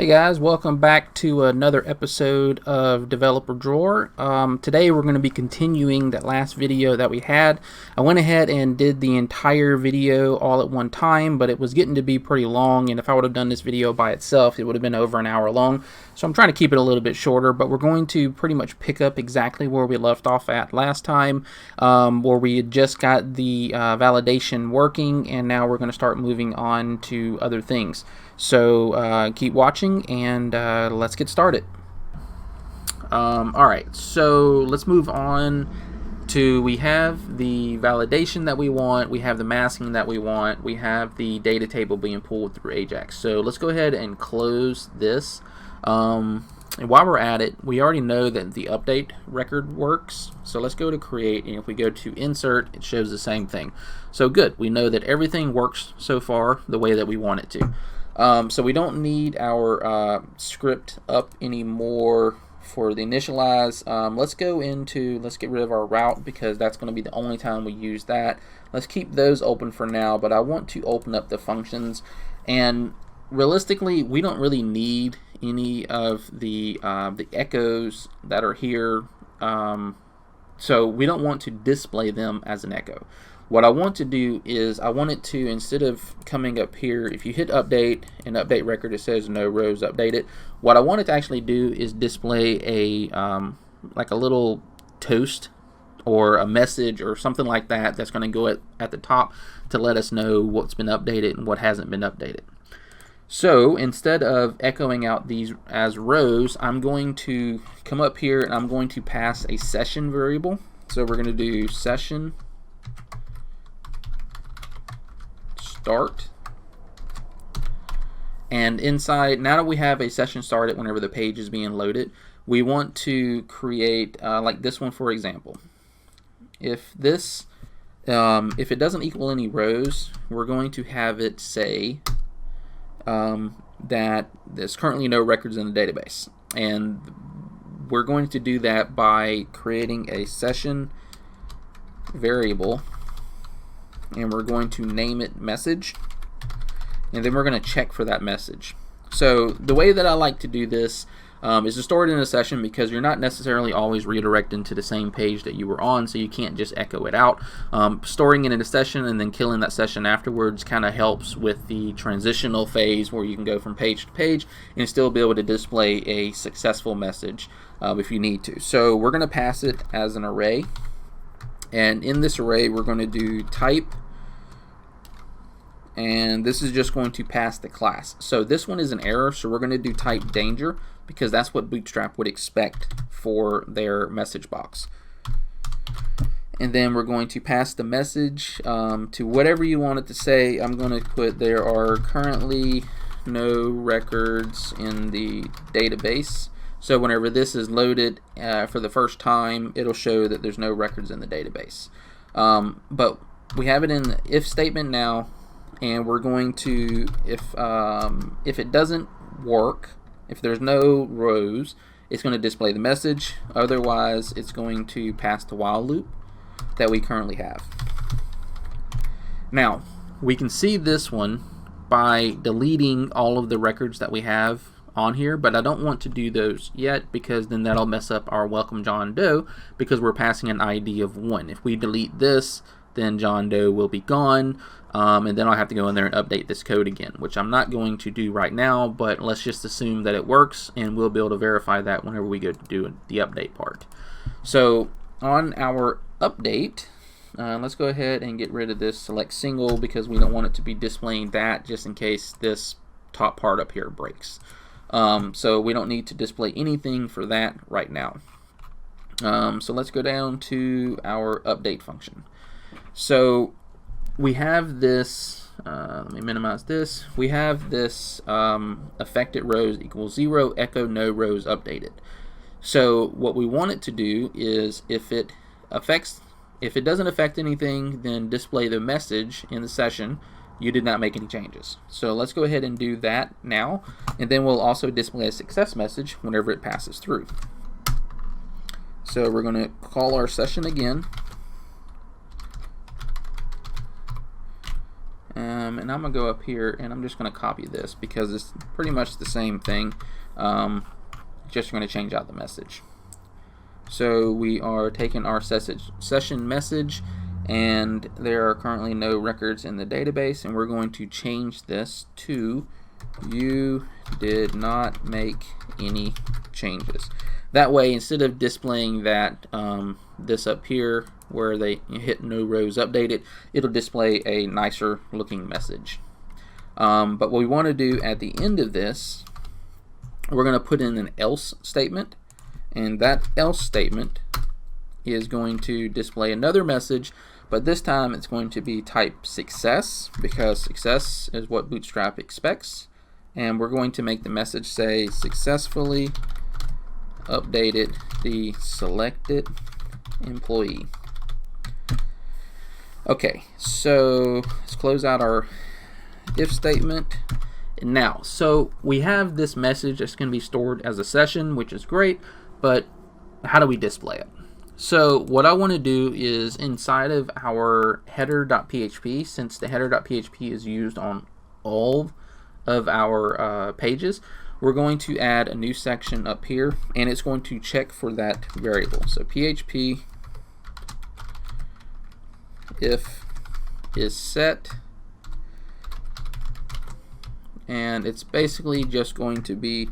Hey guys, welcome back to another episode of Developer Drawer. Today we're going to be continuing that last video that we had. I went ahead and did the entire video all at one time, but it was getting to be pretty long, and if I would have done this video by itself, it would have been over an hour long. So I'm trying to keep it a little bit shorter, but we're going to pretty much pick up exactly where we left off at last time, where we had just got the validation working, and now we're going to start moving on to other things. So keep watching and let's get started. Alright, so let's move on to, we have the validation that we want, we have the masking that we want, we have the data table being pulled through Ajax. So let's go ahead and close this. And while we're at it, we already know that the update record works. So let's go to create, and if we go to insert, it shows the same thing. So good, we know that everything works so far the way that we want it to. So we don't need our script up anymore for the initialize. Let's get rid of our route because that's going to be the only time we use that. Let's keep those open for now, but I want to open up the functions. And realistically, we don't really need any of the echoes that are here. So we don't want to display them as an echo. What I want to do is I want it to, instead of coming up here, if you hit update and update record, it says no rows updated. What I want it to actually do is display a like a little toast or a message or something like that that's going to go at the top to let us know what's been updated and what hasn't been updated. So instead of echoing out these as rows, I'm going to come up here and I'm going to pass a session variable. So we're going to do session start, and inside, now that we have a session started whenever the page is being loaded, we want to create like this one, for example. If this if it doesn't equal any rows, we're going to have it say that there's currently no records in the database, and we're going to do that by creating a session variable, and we're going to name it message, and then we're going to check for that message. So the way that I like to do this is to store it in a session, because you're not necessarily always redirecting to the same page that you were on, so you can't just echo it out. Storing it in a session and then killing that session afterwards kind of helps with the transitional phase where you can go from page to page and still be able to display a successful message if you need to. So we're going to pass it as an array, and in this array we're going to do type, and this is just going to pass the class. So this one is an error, so we're going to do type danger, because that's what Bootstrap would expect for their message box. And then we're going to pass the message to whatever you want it to say. I'm going to put there are currently no records in the database. So whenever this is loaded for the first time, it'll show that there's no records in the database. But we have it in the if statement now, and we're going to, if it doesn't work, if there's no rows, it's going to display the message. Otherwise, it's going to pass the while loop that we currently have. Now, we can see this one by deleting all of the records that we have on here, but I don't want to do those yet, because then that'll mess up our welcome John Doe, because we're passing an ID of 1. If we delete this, then John Doe will be gone, and then I'll have to go in there and update this code again, which I'm not going to do right now, but let's just assume that it works, and we'll be able to verify that whenever we go to do the update part. So on our update, let's go ahead and get rid of this select single, because we don't want it to be displaying that just in case this top part up here breaks. So we don't need to display anything for that right now. So let's go down to our update function. So we have this, let me minimize this, we have this affected rows equals 0, echo no rows updated. So what we want it to do is, if it doesn't affect anything, then display the message in the session, you did not make any changes. So let's go ahead and do that now, and then we'll also display a success message whenever it passes through. So we're going to call our session again. and I'm gonna go up here and I'm just gonna copy this because it's pretty much the same thing. Just gonna change out the message. So we are taking our session message, and there are currently no records in the database, and we're going to change this to "you did not make any changes." That way, instead of displaying that this up here where they hit no rows updated, it'll display a nicer looking message. But what we want to do at the end of this, we're going to put in an else statement, and that else statement is going to display another message, but this time it's going to be type success, because success is what Bootstrap expects. And we're going to make the message say successfully updated the selected employee. Okay, so let's close out our if statement. Now, so we have this message that's going to be stored as a session, which is great, but how do we display it? So what I want to do is inside of our header.php, since the header.php is used on all of our pages, we're going to add a new section up here, and it's going to check for that variable. So PHP if is set, and it's basically just going to be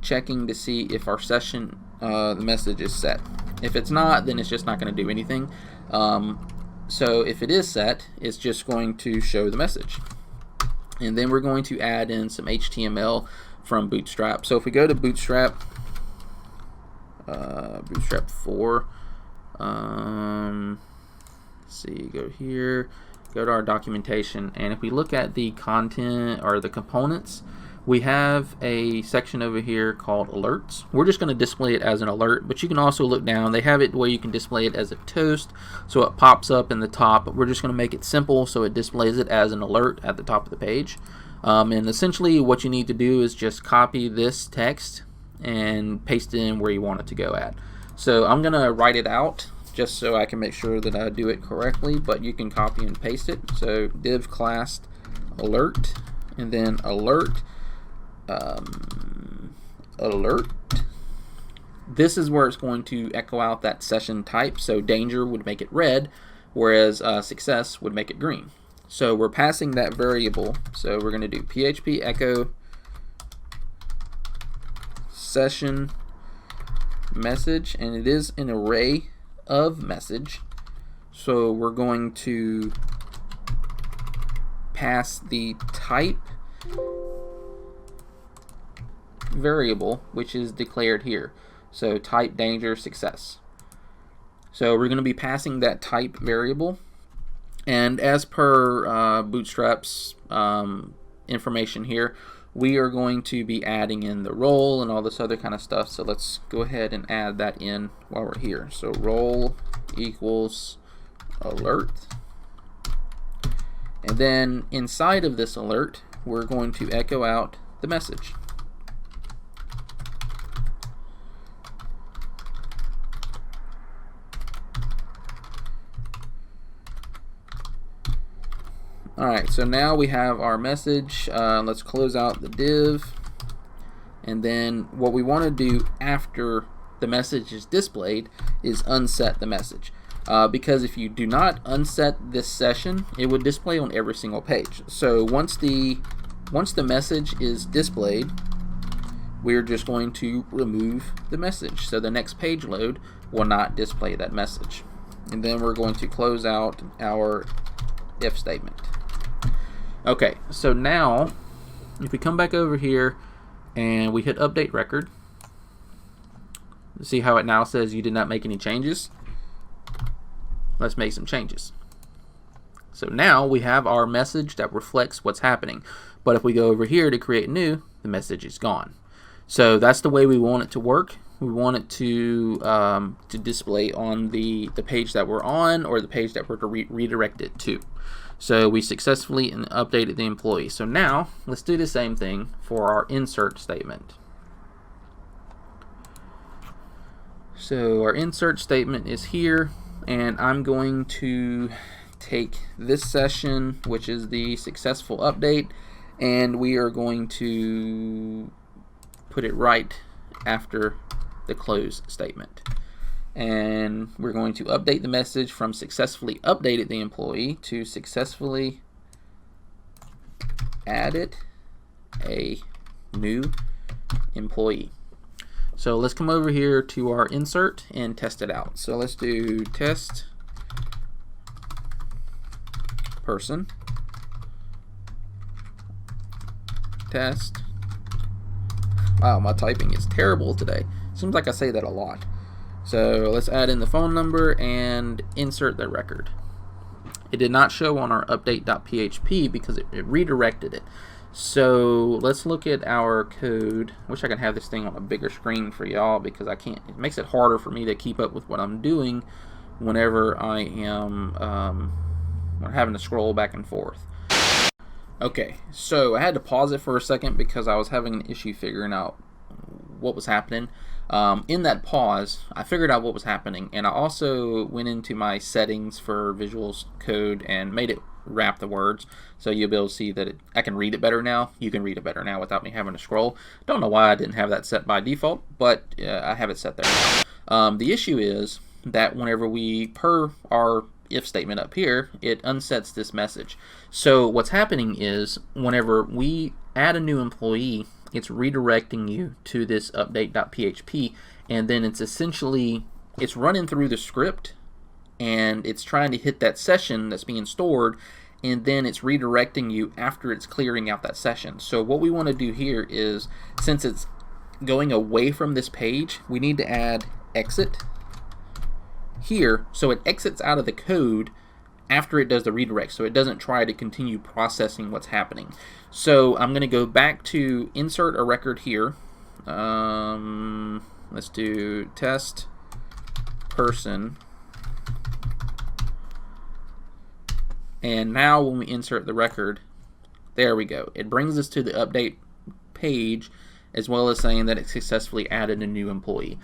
checking to see if our session the message is set. If it's not, then it's just not going to do anything. So if it is set, it's just going to show the message. And then we're going to add in some HTML from Bootstrap. So if we go to Bootstrap, Bootstrap 4, let's see, go here, go to our documentation, and if we look at the content or the components, we have a section over here called alerts. We're just going to display it as an alert, but you can also look down. They have it where you can display it as a toast, so it pops up in the top, but we're just going to make it simple so it displays it as an alert at the top of the page. And essentially what you need to do is just copy this text and paste it in where you want it to go at. So I'm going to write it out just so I can make sure that I do it correctly, but you can copy and paste it. So div class alert, and then alert, alert. This is where it's going to echo out that session type. So danger would make it red, whereas success would make it green. So we're passing that variable. So we're going to do PHP echo session message, and it is an array of message. So we're going to pass the type variable, which is declared here. So type danger success. So we're going to be passing that type variable, and as per Bootstrap's information here, we are going to be adding in the role and all this other kind of stuff. So let's go ahead and add that in while we're here. So role equals alert, and then inside of this alert we're going to echo out the message. Alright, so now we have our message. Let's close out the div, and then what we want to do after the message is displayed is unset the message, because if you do not unset this session, it would display on every single page. So once the message is displayed, we're just going to remove the message, so the next page load will not display that message. And then we're going to close out our if statement. Okay, so now if we come back over here and we hit update record, see how it now says you did not make any changes. Let's make some changes. So now we have our message that reflects what's happening, but if we go over here to create new, the message is gone. So that's the way we want it to work. We want it to display on the page that we're on, or the page that we're to redirect it to. So we successfully updated the employee. So now let's do the same thing for our insert statement. So our insert statement is here, and I'm going to take this session, which is the successful update, and we are going to put it right after the close statement. And we're going to update the message from successfully updated the employee to successfully added a new employee. So let's come over here to our insert and test it out. So let's do test person test. Wow, my typing is terrible today. Seems like I say that a lot. So let's add in the phone number and insert the record. It did not show on our update.php because it redirected it. So let's look at our code. Wish I could have this thing on a bigger screen for y'all because I can't. It makes it harder for me to keep up with what I'm doing whenever I am having to scroll back and forth. Okay, so I had to pause it for a second because I was having an issue figuring out what was happening. In that pause, I figured out what was happening, and I also went into my settings for Visual Code and made it wrap the words, so you'll be able to see that I can read it better now. You can read it better now without me having to scroll. Don't know why I didn't have that set by default, but I have it set there now. The issue is that whenever we, per our if statement up here, it unsets this message. So what's happening is whenever we add a new employee, it's redirecting you to this update.php, and then it's running through the script and it's trying to hit that session that's being stored, and then it's redirecting you after it's clearing out that session. So what we want to do here is, since it's going away from this page, we need to add exit here so it exits out of the code after it does the redirect, so it doesn't try to continue processing what's happening. So I'm going to go back to insert a record here. Let's do test person, and now when we insert the record, there we go. It brings us to the update page, as well as saying that it successfully added a new employee.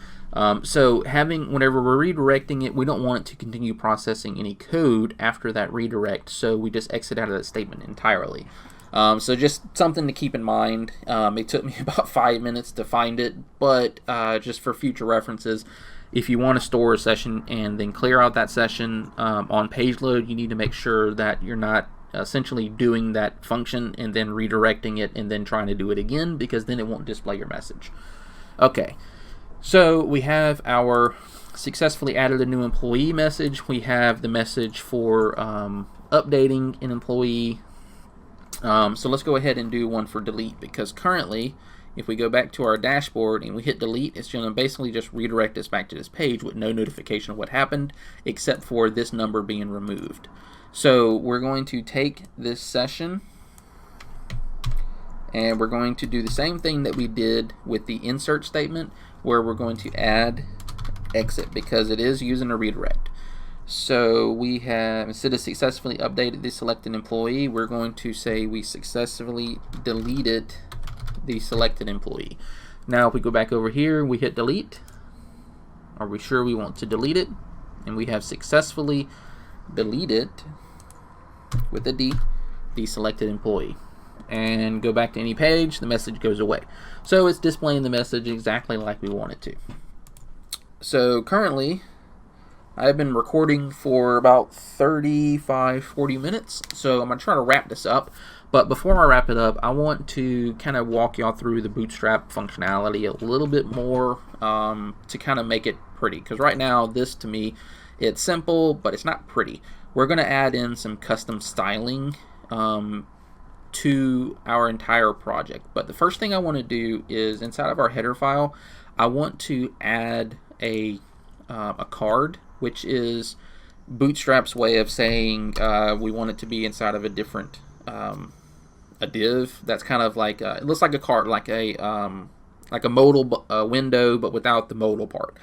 So whenever we're redirecting it, we don't want it to continue processing any code after that redirect, so we just exit out of that statement entirely. So just something to keep in mind. It took me about 5 minutes to find it, but just for future references, if you want to store a session and then clear out that session on page load, you need to make sure that you're not essentially doing that function and then redirecting it and then trying to do it again, because then it won't display your message. Okay, so we have our successfully added a new employee message. We have the message for updating an employee. So let's go ahead and do one for delete, because currently if we go back to our dashboard and we hit delete, it's going to basically just redirect us back to this page with no notification of what happened except for this number being removed. So we're going to take this session and we're going to do the same thing that we did with the insert statement, where we're going to add exit because it is using a redirect. So we have, instead of successfully updated the selected employee, we're going to say we successfully deleted the selected employee. Now if we go back over here, we hit delete. Are we sure we want to delete it? And we have successfully deleted, with a D, the selected employee. And go back to any page, the message goes away. So it's displaying the message exactly like we want it to. So currently I've been recording for about 35-40 minutes, so I'm going to try to wrap this up. But before I wrap it up, I want to kind of walk y'all through the Bootstrap functionality a little bit more to kind of make it pretty. Because right now, this to me, it's simple, but it's not pretty. We're going to add in some custom styling to our entire project. But the first thing I want to do is, inside of our header file, I want to add a card, which is Bootstrap's way of saying we want it to be inside of a different a div. That's kind of like it looks like a card, like a modal window, but without the modal part.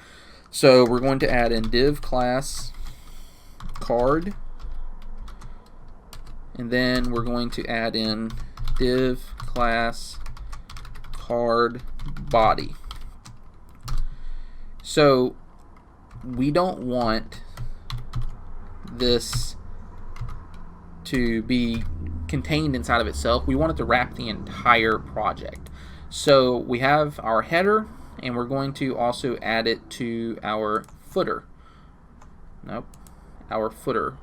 So we're going to add in div class card, and then we're going to add in div class card body. So we don't want this to be contained inside of itself. We want it to wrap the entire project. So we have our header, and we're going to also add it to our footer. Nope, our footer.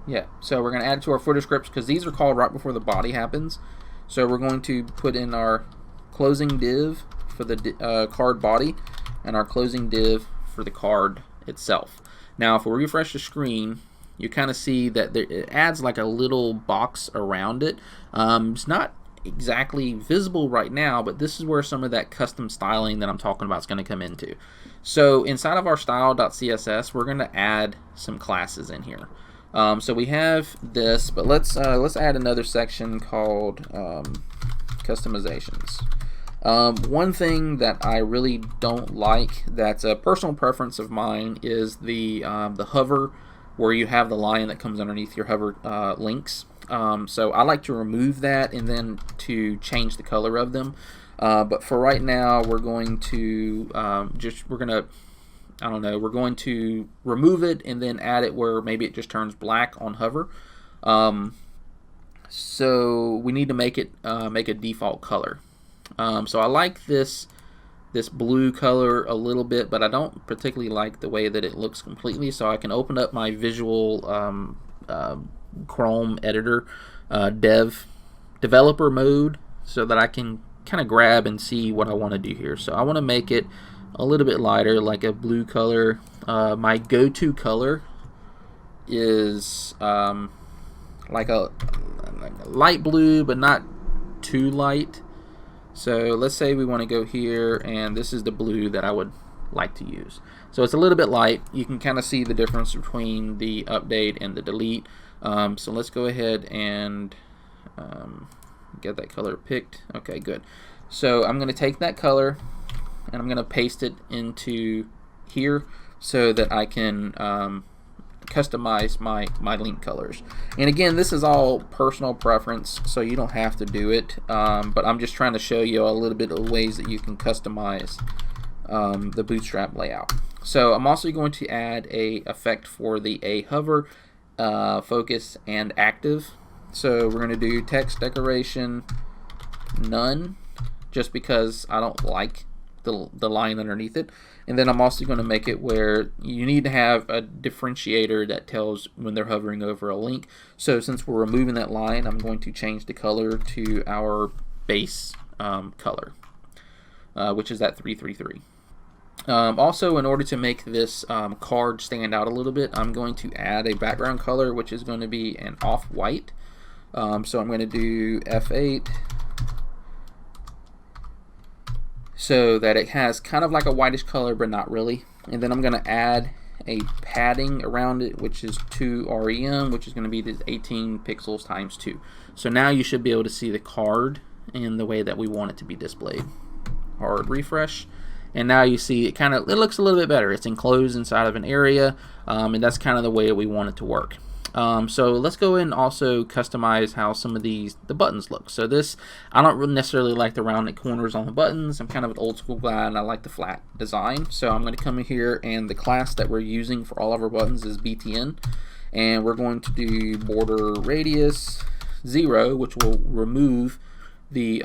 Yeah, so we're going to add it to our footer scripts because these are called right before the body happens. So we're going to put in our closing div for the card body and our closing div for the card itself. Now if we refresh the screen, you kind of see that it adds like a little box around it. It's not exactly visible right now, but this is where some of that custom styling that I'm talking about is going to come into. So inside of our style.css, we're going to add some classes in here. So we have this, but let's add another section called customizations. One thing that I really don't like, that's a personal preference of mine, is the hover, where you have the line that comes underneath your hover links. So I like to remove that and then to change the color of them. But for right now, we're going to we're going to remove it and then add it where maybe it just turns black on hover. So we need to make it make a default color. So I like this blue color a little bit, but I don't particularly like the way that it looks completely. So I can open up my visual Chrome editor developer mode so that I can kind of grab and see what I want to do here. So I want to make it a little bit lighter, like a blue color. My go-to color is like a light blue, but not too light. So let's say we want to go here, and this is the blue that I would like to use. So it's a little bit light. You can kind of see the difference between the update and the delete. So let's go ahead and get that color picked. Okay, good. So I'm going to take that color and I'm going to paste it into here so that I can customize my link colors. And again, this is all personal preference, so you don't have to do it, but I'm just trying to show you a little bit of ways that you can customize the Bootstrap layout. So I'm also going to add a effect for the hover, focus, and active. So we're going to do text decoration none, just because I don't like the line underneath it. And then I'm also going to make it where you need to have a differentiator that tells when they're hovering over a link. So since we're removing that line, I'm going to change the color to our base color, which is that 333. Also, in order to make this card stand out a little bit, I'm going to add a background color, which is going to be an off-white. So I'm going to do F8 so that it has kind of like a whitish color, but not really. And then I'm going to add a padding around it, which is 2 rem, which is going to be this 18 pixels times 2. So now you should be able to see the card in the way that we want it to be displayed. Hard refresh. And now you see it looks a little bit better. It's enclosed inside of an area, and that's kind of the way we want it to work. So let's go in and also customize how some of the buttons look. So this, I don't really necessarily like the rounded corners on the buttons. I'm kind of an old school guy and I like the flat design. So I'm going to come in here, and the class that we're using for all of our buttons is btn, and we're going to do border radius 0, which will remove the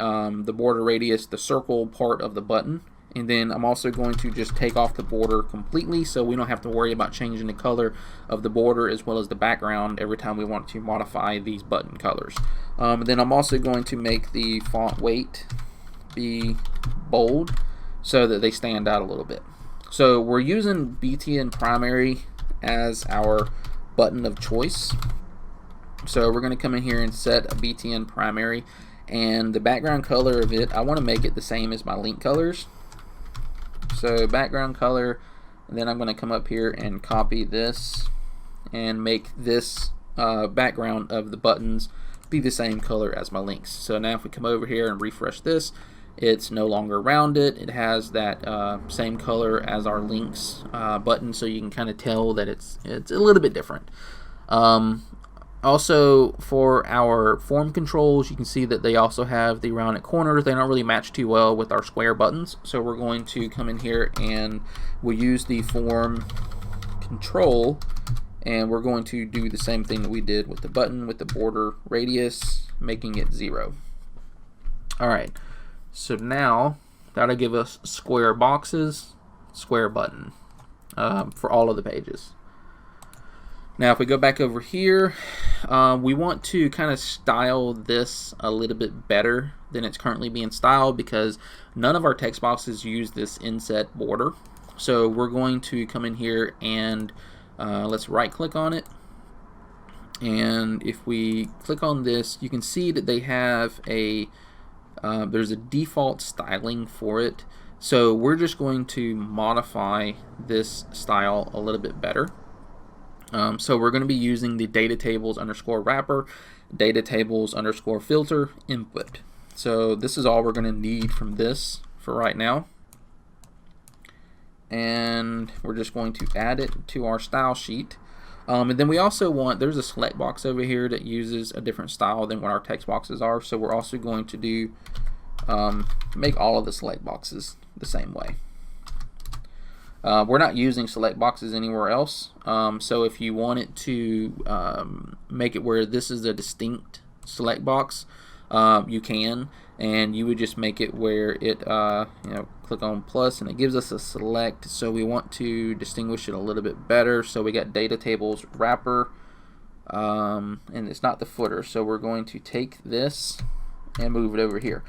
border radius, the circle part of the button. And then I'm also going to just take off the border completely, so we don't have to worry about changing the color of the border as well as the background every time we want to modify these button colors. Then I'm also going to make the font weight be bold so that they stand out a little bit. So we're using btn primary as our button of choice. So we're going to come in here and set a btn primary, and the background color of it, I want to make it the same as my link colors. So background color, and then I'm going to come up here and copy this and make this background of the buttons be the same color as my links. So now if we come over here and refresh this, it's no longer rounded. It has that same color as our links button, so you can kind of tell that it's a little bit different. Also, for our form controls, you can see that they also have the rounded corners. They don't really match too well with our square buttons, so we're going to come in here and we'll use the form control and we're going to do the same thing that we did with the button with the border radius, making it 0. Alright, so now that'll give us square boxes, square button for all of the pages. Now if we go back over here, we want to kind of style this a little bit better than it's currently being styled, because none of our text boxes use this inset border. So we're going to come in here and let's right click on it, and if we click on this, you can see that they have a there's a default styling for it. So we're just going to modify this style a little bit better. So we're going to be using the data tables underscore wrapper, data tables underscore filter input. So this is all we're going to need from this for right now. And we're just going to add it to our style sheet. And then we also want, there's a select box over here that uses a different style than what our text boxes are. So we're also going to do make all of the select boxes the same way. We're not using select boxes anywhere else. So if you wanted to make it where this is a distinct select box, you can, and you would just make it where it click on plus and it gives us a select. So we want to distinguish it a little bit better. So we got data tables wrapper, and it's not the footer, so we're going to take this and move it over here.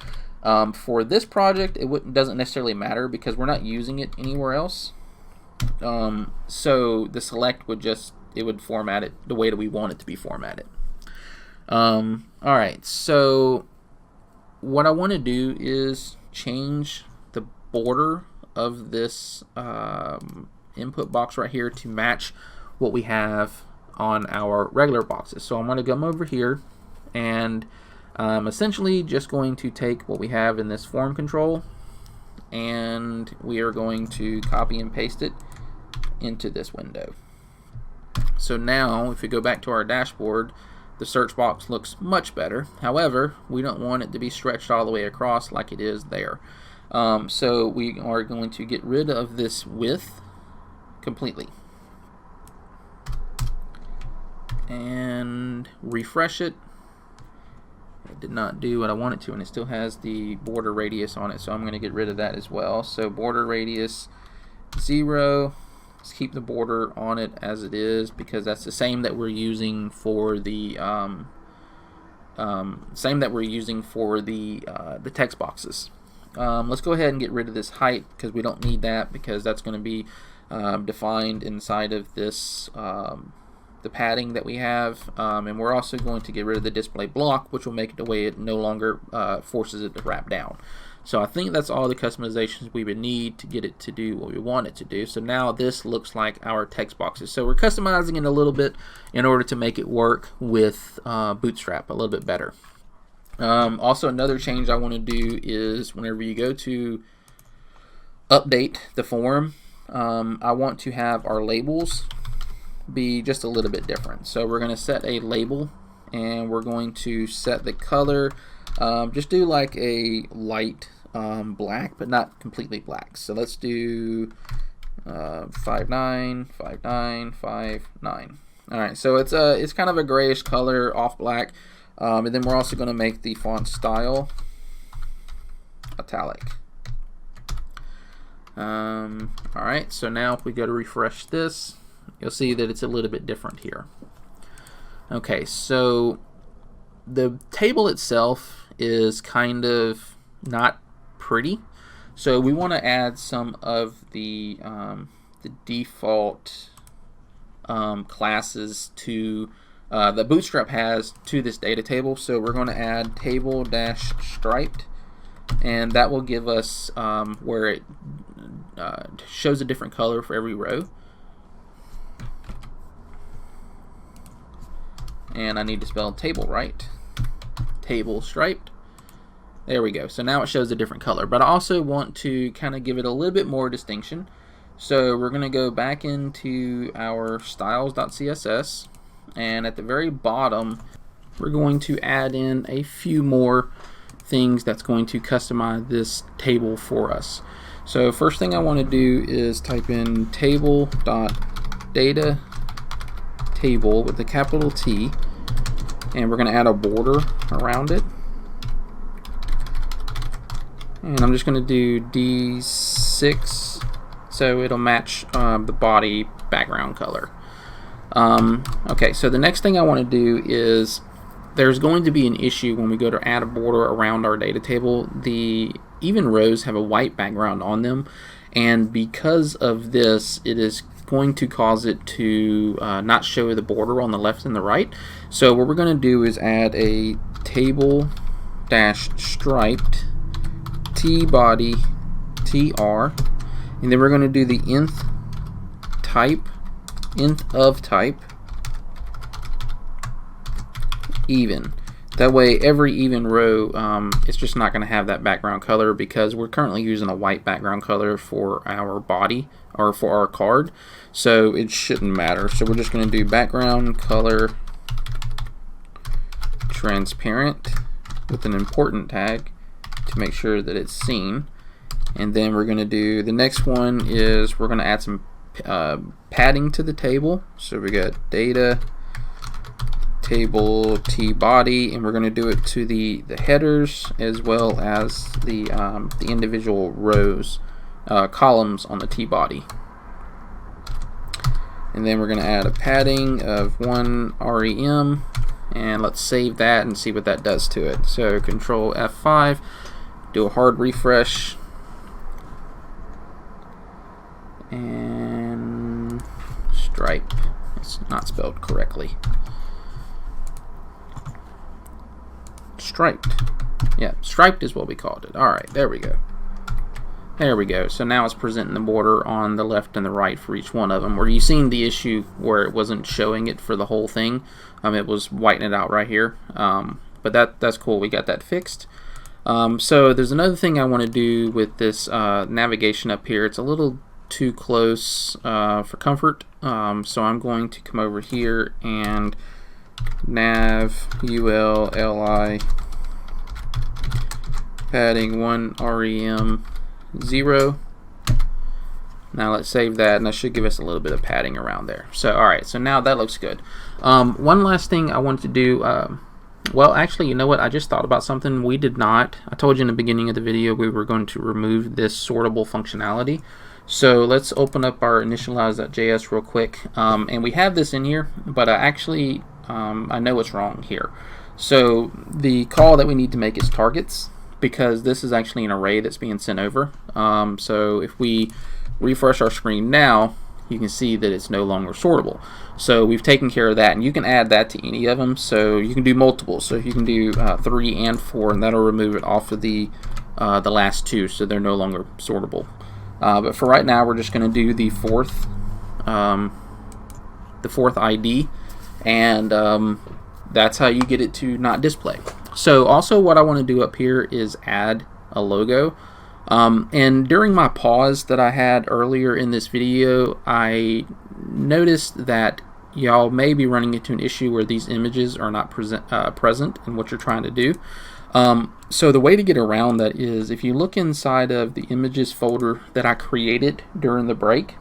For this project, it doesn't necessarily matter because we're not using it anywhere else. So the select would it would format it the way that we want it to be formatted. Alright, so what I want to do is change the border of this input box right here to match what we have on our regular boxes. So I'm going to come over here, and I'm essentially just going to take what we have in this form control, and we are going to copy and paste it into this window. So now if we go back to our dashboard, the search box looks much better. However, we don't want it to be stretched all the way across like it is there. So we are going to get rid of this width completely and refresh it. It did not do what I want it to, and it still has the border radius on it, so I'm going to get rid of that as well. So border radius 0. Let's keep the border on it as it is, because that's the same that we're using for the the text boxes. Let's go ahead and get rid of this height because we don't need that, because that's going to be defined inside of this the padding that we have, and we're also going to get rid of the display block, which will make it the way it no longer forces it to wrap down. So I think that's all the customizations we would need to get it to do what we want it to do. So now this looks like our text boxes. So we're customizing it a little bit in order to make it work with Bootstrap a little bit better. Also, another change I want to do is whenever you go to update the form, I want to have our labels be just a little bit different. So we're going to set a label, and we're going to set the color, just do like a light black, but not completely black. So let's do 595959. All right, so it's kind of a grayish color off black, and then we're also going to make the font style italic. All right, so now if we go to refresh this, you'll see that it's a little bit different here. Okay, so the table itself is kind of not pretty, so we want to add some of the default classes to that Bootstrap has to this data table. So we're going to add table-striped, and that will give us where it shows a different color for every row. And I need to spell table right. Table striped. There we go. So now it shows a different color. But I also want to kind of give it a little bit more distinction. So we're going to go back into our styles.css, and at the very bottom we're going to add in a few more things that's going to customize this table for us. So first thing I want to do is type in table.data table with a capital T, and we're going to add a border around it. And I'm just going to do D6 so it'll match the body background color. Okay, so the next thing I want to do is, there's going to be an issue when we go to add a border around our data table. The even rows have a white background on them, and because of this, it is going to cause it to not show the border on the left and the right. So what we're going to do is add a table-striped t-body tr, and then we're going to do the nth of type even. That way every even row it's just not going to have that background color, because we're currently using a white background color for our body or for our card, so it shouldn't matter. So we're just going to do background color transparent with an important tag to make sure that it's seen. And then we're going to do, the next one is we're going to add some padding to the table. So we got data table t body, and we're going to do it to the headers as well as the individual rows, columns on the t body. And then we're going to add a padding of 1 rem, and let's save that and see what that does to it. So Control F5, do a hard refresh, and stripe, it's not spelled correctly. Striped. Yeah, striped is what we called it. Alright, there we go. There we go. So now it's presenting the border on the left and the right for each one of them. Where you seen the issue where it wasn't showing it for the whole thing. It was whitening it out right here. But that's cool. We got that fixed. So there's another thing I want to do with this navigation up here. It's a little too close for comfort. So I'm going to come over here and nav ULLI padding 1 rem 0. Now let's save that, and that should give us a little bit of padding around there. So alright, so now that looks good. One last thing I wanted to do, well actually, you know what, I just thought about something. We did not, I told you in the beginning of the video we were going to remove this sortable functionality. So let's open up our initialize.js real quick, and we have this in here, but actually I know what's wrong here. So the call that we need to make is targets, because this is actually an array that's being sent over. So if we refresh our screen now, you can see that it's no longer sortable. So we've taken care of that, and you can add that to any of them. So you can do multiple. So you can do 3 and 4, and that'll remove it off of the last 2, so they're no longer sortable. But for right now, we're just going to do the fourth ID, and that's how you get it to not display. So also what I want to do up here is add a logo. And during my pause that I had earlier in this video, I noticed that y'all may be running into an issue where these images are not present in what you're trying to do. So the way to get around that is, if you look inside of the images folder that I created during the break,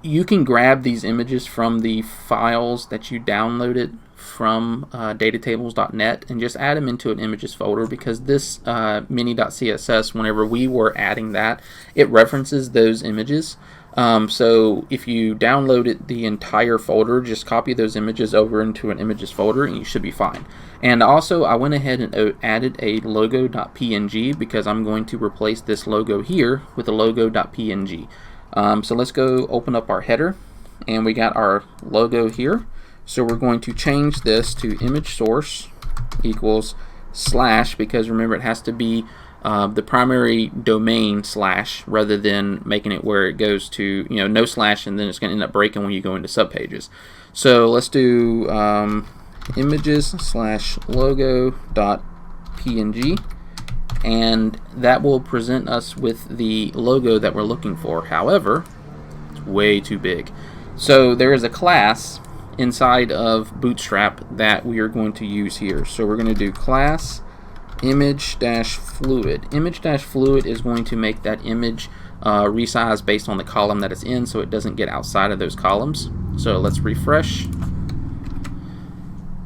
you can grab these images from the files that you downloaded from datatables.net and just add them into an images folder, because this mini.css, whenever we were adding that, it references those images. So if you downloaded the entire folder, just copy those images over into an images folder and you should be fine. And also I went ahead and added a logo.png, because I'm going to replace this logo here with a logo.png. So let's go open up our header, and we got our logo here. So we're going to change this to image source equals / because remember, it has to be the primary domain / rather than making it where it goes to, you know, no / and then it's going to end up breaking when you go into subpages. So let's do images / logo.png, and that will present us with the logo that we're looking for. However, it's way too big. So there is a class inside of Bootstrap that we are going to use here. So we're going to do class image-fluid. Image-fluid is going to make that image resize based on the column that it's in, so it doesn't get outside of those columns. So let's refresh.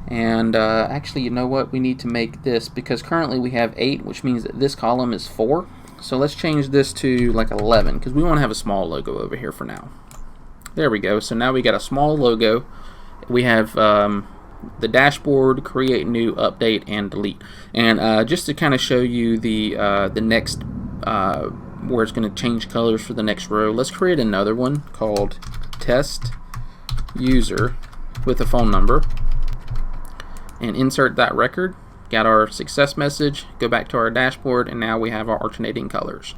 And actually, you know what? We need to make this, because currently we have 8, which means that this column is 4. So let's change this to like 11, because we want to have a small logo over here for now. There we go. So now we got a small logo. We have the dashboard, create new, update, and delete. And just to kind of show you the next where it's going to change colors for the next row, let's create another one called test user with a phone number, and insert that record. Got our success message, go back to our dashboard, and now we have our alternating colors.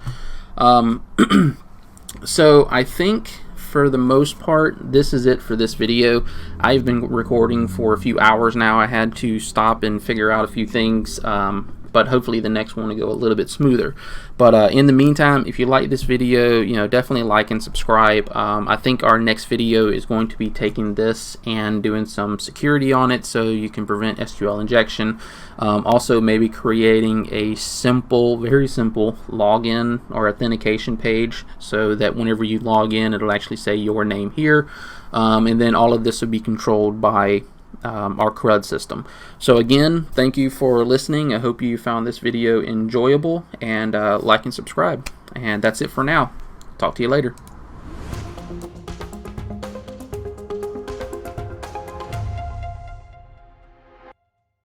So I think for the most part, this is it for this video. I've been recording for a few hours now. I had to stop and figure out a few things, but hopefully the next one will go a little bit smoother. But in the meantime, if you like this video, definitely like and subscribe. I think our next video is going to be taking this and doing some security on it so you can prevent SQL injection. Also maybe creating a simple, very simple login or authentication page so that whenever you log in, it'll actually say your name here. And then all of this will be controlled by our CRUD system. So again, thank you for listening. I hope you found this video enjoyable, and like and subscribe. And that's it for now. Talk to you later.